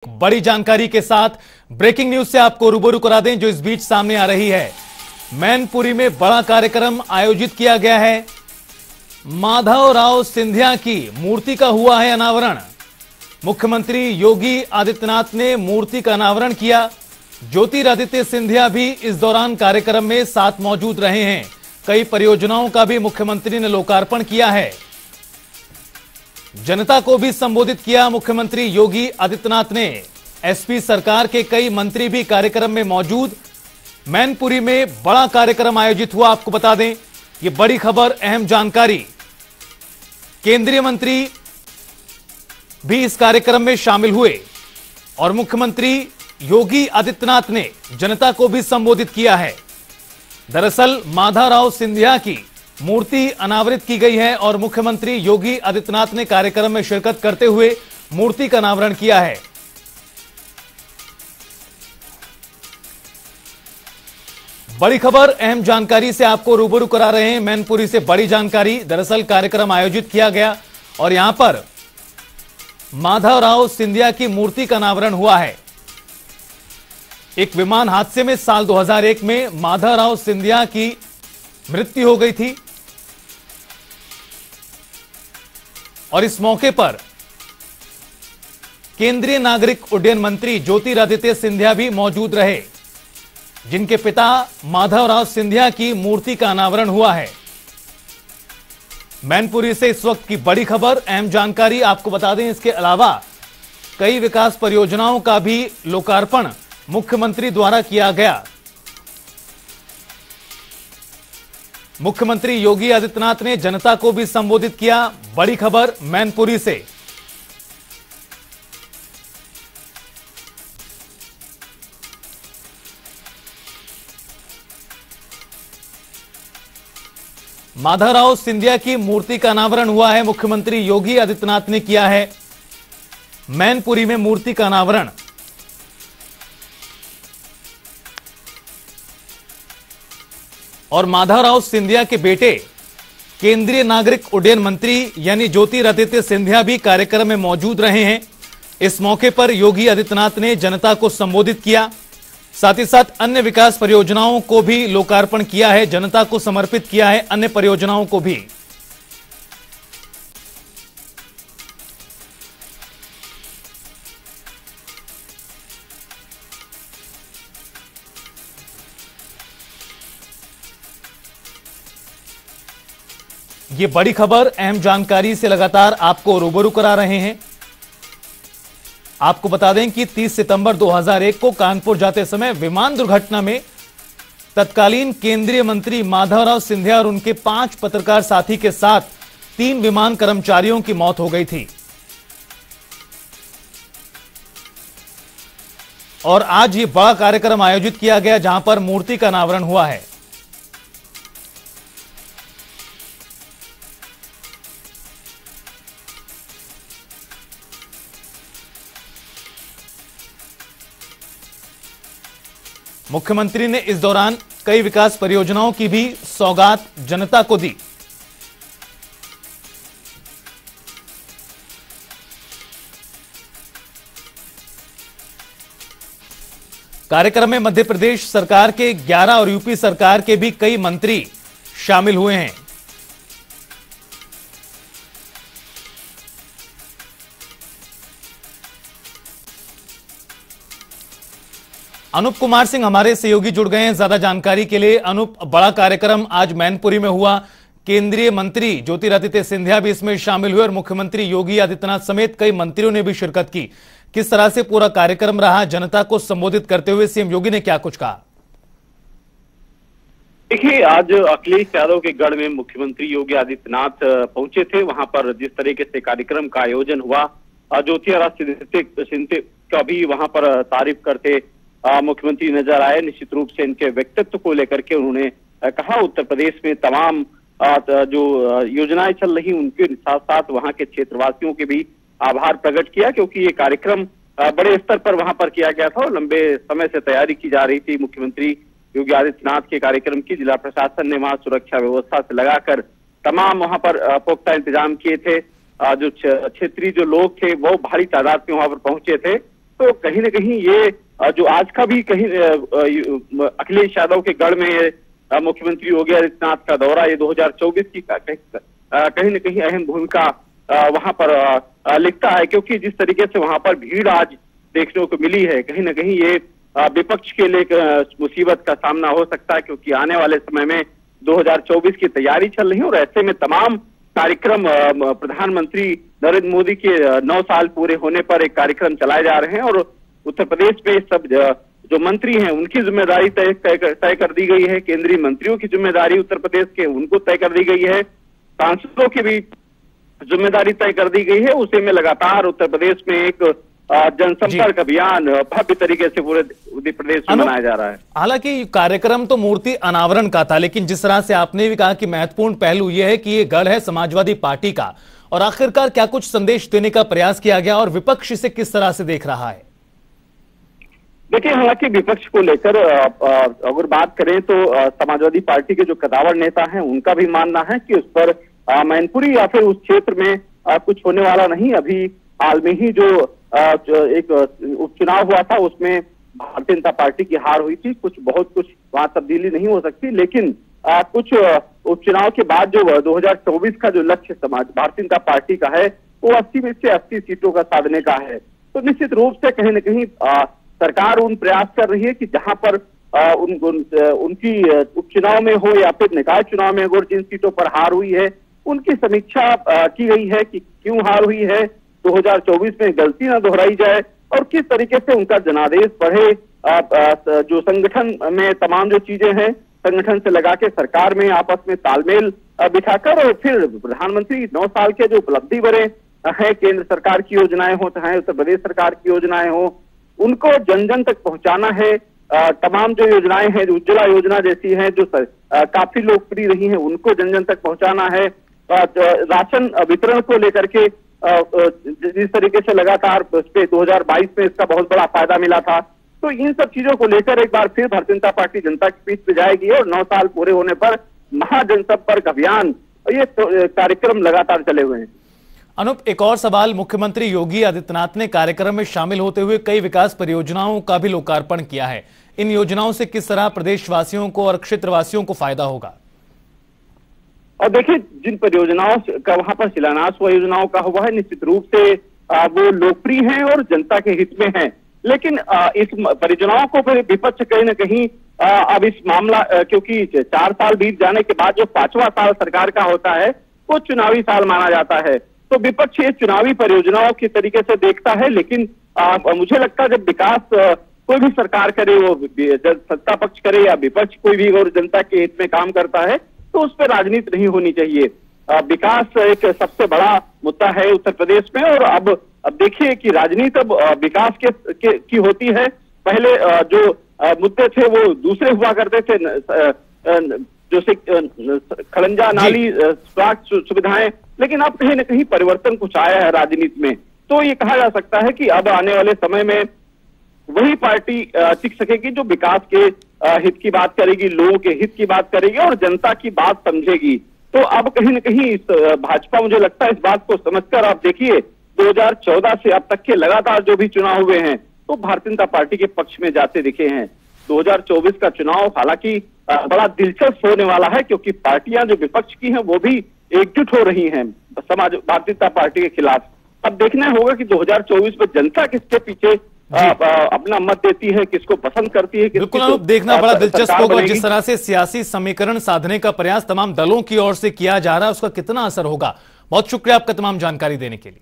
बड़ी जानकारी के साथ ब्रेकिंग न्यूज से आपको रूबरू करा दें जो इस बीच सामने आ रही है। मैनपुरी में बड़ा कार्यक्रम आयोजित किया गया है। माधवराव सिंधिया की मूर्ति का हुआ है अनावरण। मुख्यमंत्री योगी आदित्यनाथ ने मूर्ति का अनावरण किया। ज्योतिरादित्य सिंधिया भी इस दौरान कार्यक्रम में साथ मौजूद रहे हैं। कई परियोजनाओं का भी मुख्यमंत्री ने लोकार्पण किया है। जनता को भी संबोधित किया मुख्यमंत्री योगी आदित्यनाथ ने। एसपी सरकार के कई मंत्री भी कार्यक्रम में मौजूद। मैनपुरी में बड़ा कार्यक्रम आयोजित हुआ। आपको बता दें ये बड़ी खबर, अहम जानकारी। केंद्रीय मंत्री भी इस कार्यक्रम में शामिल हुए और मुख्यमंत्री योगी आदित्यनाथ ने जनता को भी संबोधित किया है। दरअसल माधवराव सिंधिया की मूर्ति अनावरित की गई है और मुख्यमंत्री योगी आदित्यनाथ ने कार्यक्रम में शिरकत करते हुए मूर्ति का अनावरण किया है। बड़ी खबर, अहम जानकारी से आपको रूबरू करा रहे हैं। मैनपुरी से बड़ी जानकारी। दरअसल कार्यक्रम आयोजित किया गया और यहां पर माधवराव सिंधिया की मूर्ति का अनावरण हुआ है। एक विमान हादसे में साल 2001 में माधवराव सिंधिया की मृत्यु हो गई थी और इस मौके पर केंद्रीय नागरिक उड्डयन मंत्री ज्योतिरादित्य सिंधिया भी मौजूद रहे, जिनके पिता माधवराव सिंधिया की मूर्ति का अनावरण हुआ है। मैनपुरी से इस वक्त की बड़ी खबर, अहम जानकारी आपको बता दें। इसके अलावा कई विकास परियोजनाओं का भी लोकार्पण मुख्यमंत्री द्वारा किया गया। मुख्यमंत्री योगी आदित्यनाथ ने जनता को भी संबोधित किया। बड़ी खबर मैनपुरी से। माधवराव सिंधिया की मूर्ति का अनावरण हुआ है। मुख्यमंत्री योगी आदित्यनाथ ने किया है मैनपुरी में मूर्ति का अनावरण। और माधवराव सिंधिया के बेटे केंद्रीय नागरिक उड्डयन मंत्री यानी ज्योतिरादित्य सिंधिया भी कार्यक्रम में मौजूद रहे हैं। इस मौके पर योगी आदित्यनाथ ने जनता को संबोधित किया। साथ ही साथ अन्य विकास परियोजनाओं को भी लोकार्पण किया है, जनता को समर्पित किया है अन्य परियोजनाओं को भी। ये बड़ी खबर, अहम जानकारी से लगातार आपको रूबरू करा रहे हैं। आपको बता दें कि 30 सितंबर 2001 को कानपुर जाते समय विमान दुर्घटना में तत्कालीन केंद्रीय मंत्री माधवराव सिंधिया और उनके 5 पत्रकार साथी के साथ 3 विमान कर्मचारियों की मौत हो गई थी। और आज ये बड़ा कार्यक्रम आयोजित किया गया जहां पर मूर्ति का अनावरण हुआ है। मुख्यमंत्री ने इस दौरान कई विकास परियोजनाओं की भी सौगात जनता को दी। कार्यक्रम में मध्य प्रदेश सरकार के 11 और यूपी सरकार के भी कई मंत्री शामिल हुए हैं। अनूप कुमार सिंह हमारे सहयोगी जुड़ गए हैं ज्यादा जानकारी के लिए। अनूप, बड़ा कार्यक्रम आज मैनपुरी में हुआ। केंद्रीय मंत्री ज्योतिरादित्य सिंधिया भी इसमें शामिल हुए और मुख्यमंत्री योगी आदित्यनाथ समेत कई मंत्रियों ने भी शिरकत की। किस तरह से पूरा कार्यक्रम रहा? जनता को संबोधित करते हुए सीएम योगी ने क्या कुछ कहा? देखिए, आज अखिलेश यादव के गढ़ में मुख्यमंत्री योगी आदित्यनाथ पहुंचे थे। वहां पर जिस तरीके से कार्यक्रम का आयोजन हुआ, ज्योतिरादित्य सिंधिया का भी वहां पर तारीफ करते मुख्यमंत्री नजर आए। निश्चित रूप से इनके व्यक्तित्व को लेकर के उन्होंने कहा उत्तर प्रदेश में तमाम जो योजनाएं चल रही उनके साथ साथ वहां के क्षेत्रवासियों के भी आभार प्रकट किया, क्योंकि ये कार्यक्रम बड़े स्तर पर वहां पर किया गया था और लंबे समय से तैयारी की जा रही थी। मुख्यमंत्री योगी आदित्यनाथ के कार्यक्रम की जिला प्रशासन ने वहां सुरक्षा व्यवस्था से लगाकर तमाम वहां पर पुख्ता इंतजाम किए थे। जो क्षेत्रीय जो लोग थे वो भारी तादाद में वहां पर पहुंचे थे। तो कहीं ना कहीं ये जो आज का भी कहीं अखिलेश यादव के गढ़ में मुख्यमंत्री योगी आदित्यनाथ का दौरा, ये 2024 की कहीं न कहीं अहम भूमिका वहां पर लिखता है, क्योंकि जिस तरीके से वहां पर भीड़ आज देखने को मिली है, कहीं ना कहीं ये विपक्ष के लिए एक मुसीबत का सामना हो सकता है, क्योंकि आने वाले समय में 2024 की तैयारी चल रही है और ऐसे में तमाम कार्यक्रम प्रधानमंत्री नरेंद्र मोदी के 9 साल पूरे होने पर एक कार्यक्रम चलाए जा रहे हैं और उत्तर प्रदेश में सब जो मंत्री हैं उनकी जिम्मेदारी तय कर दी गई है, केंद्रीय मंत्रियों की जिम्मेदारी उत्तर प्रदेश के उनको तय कर दी गई है, सांसदों की भी जिम्मेदारी तय कर दी गई है। उसे में लगातार उत्तर प्रदेश में एक जनसंपर्क अभियान भव्य तरीके से पूरे उत्तर प्रदेश में मनाया जा रहा है। हालांकि कार्यक्रम तो मूर्ति अनावरण का था, लेकिन जिस तरह से आपने भी कहा कि महत्वपूर्ण पहलू यह है कि ये गढ़ है समाजवादी पार्टी का, और आखिरकार क्या कुछ संदेश देने का प्रयास किया गया और विपक्ष इसे किस तरह से देख रहा है? देखिए, हालांकि विपक्ष को लेकर अगर बात करें तो समाजवादी पार्टी के जो कदावर नेता हैं उनका भी मानना है कि उस पर मैनपुरी या फिर उस क्षेत्र में कुछ होने वाला नहीं। अभी हाल में ही जो एक उपचुनाव हुआ था उसमें भारतीय जनता पार्टी की हार हुई थी, बहुत कुछ वहां तब्दीली नहीं हो सकती, लेकिन कुछ उपचुनाव के बाद जो 2024 का जो लक्ष्य भारतीय जनता पार्टी का है वो 80 में से 80 सीटों का साधने का है। तो निश्चित रूप से कहीं न कहीं सरकार उन प्रयास कर रही है कि जहां पर उनकी उपचुनाव में हो या फिर निकाय चुनाव में अगर जिन सीटों पर हार हुई है उनकी समीक्षा की गई है कि क्यों हार हुई है, 2024 में गलती न दोहराई जाए और किस तरीके से उनका जनादेश बढ़े। जो संगठन में तमाम जो चीजें हैं, संगठन से लगा के सरकार में आपस में तालमेल बिठाकर और फिर प्रधानमंत्री 9 साल के जो उपलब्धि बने हैं, केंद्र सरकार की योजनाएं हो चाहे उत्तर प्रदेश सरकार की योजनाएं हो, उनको जन जन तक पहुंचाना है। तमाम जो योजनाएं हैं, उज्ज्वला योजना जैसी हैं जो काफी लोकप्रिय रही हैं, उनको जन जन तक पहुंचाना है। राशन वितरण को लेकर के जिस तरीके से लगातार उस पे 2022 में इसका बहुत बड़ा फायदा मिला था, तो इन सब चीजों को लेकर एक बार फिर भारतीय जनता पार्टी जनता की पीठ पे जाएगी और 9 साल पूरे होने पर महाजनसंपर्क अभियान ये कार्यक्रम लगातार चले हुए हैं। अनूप, एक और सवाल, मुख्यमंत्री योगी आदित्यनाथ ने कार्यक्रम में शामिल होते हुए कई विकास परियोजनाओं का भी लोकार्पण किया है। इन योजनाओं से किस तरह प्रदेशवासियों को और क्षेत्रवासियों को फायदा होगा? और देखिए, जिन परियोजनाओं का वहां पर शिलान्यास हुआ, योजनाओं का हुआ है, निश्चित रूप से वो लोकप्रिय हैं और जनता के हित में हैं। लेकिन इस परियोजनाओं को फिर विपक्ष कहीं ना कहीं अब इस मामला क्योंकि 4 साल बीत जाने के बाद जो 5वां साल सरकार का होता है वो चुनावी साल माना जाता है, तो विपक्ष ये चुनावी परियोजनाओं के तरीके से देखता है। लेकिन मुझे लगता है जब विकास कोई भी सरकार करे, वो सत्ता पक्ष करे या विपक्ष, कोई भी और जनता के हित में काम करता है तो उस पर राजनीति नहीं होनी चाहिए। विकास एक सबसे बड़ा मुद्दा है उत्तर प्रदेश में और अब देखिए कि राजनीति अब विकास की होती है। पहले जो मुद्दे थे वो दूसरे हुआ करते थे, जो खड़ंजा नाली स्वास्थ्य सुविधाएं, लेकिन अब कहीं न कहीं परिवर्तन कुछ आया है राजनीति में। तो ये कहा जा सकता है कि अब आने वाले समय में वही पार्टी टिक सकेगी जो विकास के हित की बात करेगी, लोगों के हित की बात करेगी और जनता की बात समझेगी। तो अब कहीं न कहीं इस भाजपा, मुझे लगता है इस बात को समझकर, आप देखिए 2014 से अब तक के लगातार जो भी चुनाव हुए हैं तो भारतीय जनता पार्टी के पक्ष में जाते दिखे हैं। 2024 का चुनाव हालांकि बड़ा दिलचस्प होने वाला है, क्योंकि पार्टियां जो विपक्ष की हैं वो भी एकजुट हो रही हैं भारतीय जनता पार्टी के खिलाफ। अब देखना होगा कि 2024 में जनता किसके पीछे अपना मत देती है, किसको पसंद करती है। बिल्कुल, देखना बड़ा दिलचस्प होगा जिस तरह से सियासी समीकरण साधने का प्रयास तमाम दलों की ओर से किया जा रहा है, उसका कितना असर होगा। बहुत शुक्रिया आपका तमाम जानकारी देने के लिए।